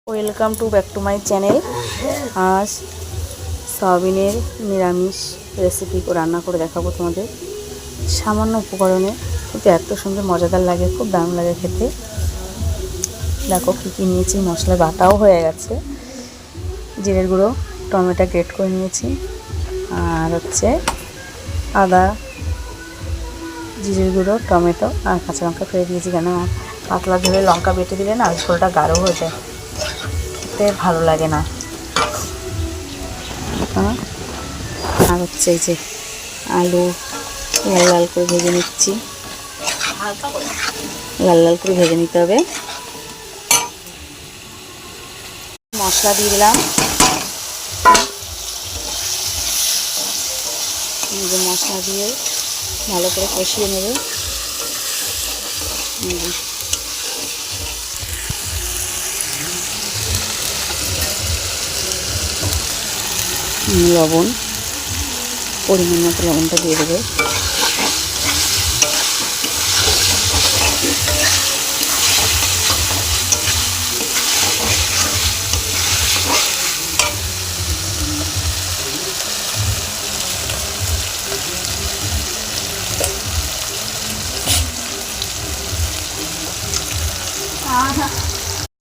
Welcome to back to my channel. আজ সয়াবিনের নিরামিষ রেসিপি রান্না করে দেখাবো তোমাদের। সামান্য উপকরণে কিন্তু এত সুন্দর মজাদার লাগে, খুব দারুণ লাগে খেতে। দেখো কী কী নিয়েছি, মশলা বাটাও হয়ে গেছে, জিরের গুঁড়ো, টমেটো গ্রেট করে নিয়েছি, আর হচ্ছে আদা, জিরের গুঁড়ো, টমেটো আর কাঁচা লঙ্কা ফেলে দিয়েছি। কেন পাতলা ঝোলে লঙ্কা বেটে দিলে না ঝোলটা গাঢ় হয়ে যায়, খেতে ভালো লাগে না। আর হচ্ছে এই যে আলু লাল লাল করে ভেজে নিচ্ছি, লাল লাল করে ভেজে নিতে হবে। মশলা দিয়ে দিলাম, মশলা দিয়ে ভালো করে কষিয়ে নেবে। লবণ, পরিমাণ মতো লবণটা দিয়ে দেবে।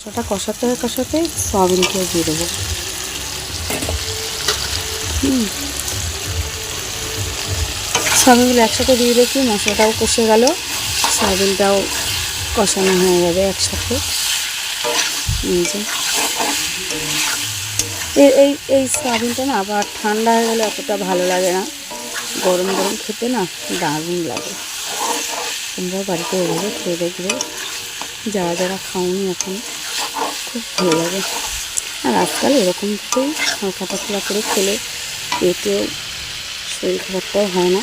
সেটা কষাতে কষাতে সয়াবিনকেও দিয়ে দেবো। সয়াবিনগুলো একসাথে দিয়ে দিলে কি মশলাটাও কষে গেল, সয়াবিনটাও কষানো হয়ে যাবে একসাথে। এই সয়াবিনটা না আবার ঠান্ডা হয়ে গেলে অতটা ভালো লাগে না, গরম গরম খেতে না দারুণ লাগে। তোমরাও বাড়িতে এভাবে খেয়ে দেখবে, যারা যারা খাওনি এখন খুব ভালো লাগে। আর আজকাল এরকম করেই হালকা পাতলা করে খেলে পেটেও শরীর খারাপটাও হয় না,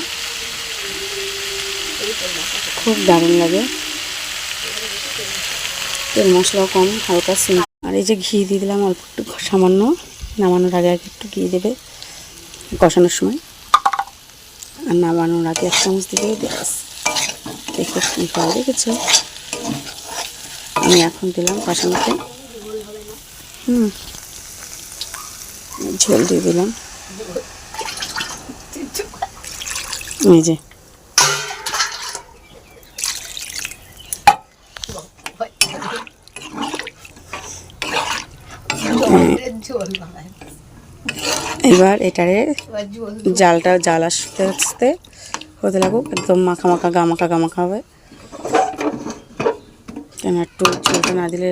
খুব দারুণ লাগে। তেল মশলাও কম, হালকা সিম। আর এই যে ঘি দিয়ে দিলাম অল্প একটু, সামান্য। নামানোর আগে একটু ঘি দেবে কষানোর সময়, আর নামানোর আগে 1 চামচ দিলে ব্যাস। দেখো কী হয়, দেখেছো? আমি এখন দিলাম কষানোতে ঝোল দিয়ে দিলাম। এই যে এবার এটারে জাল আসতে আসতে হতে লাগুক, একদম মাখা গামাখা হবে। কেন একটু ঝোলটা না দিলে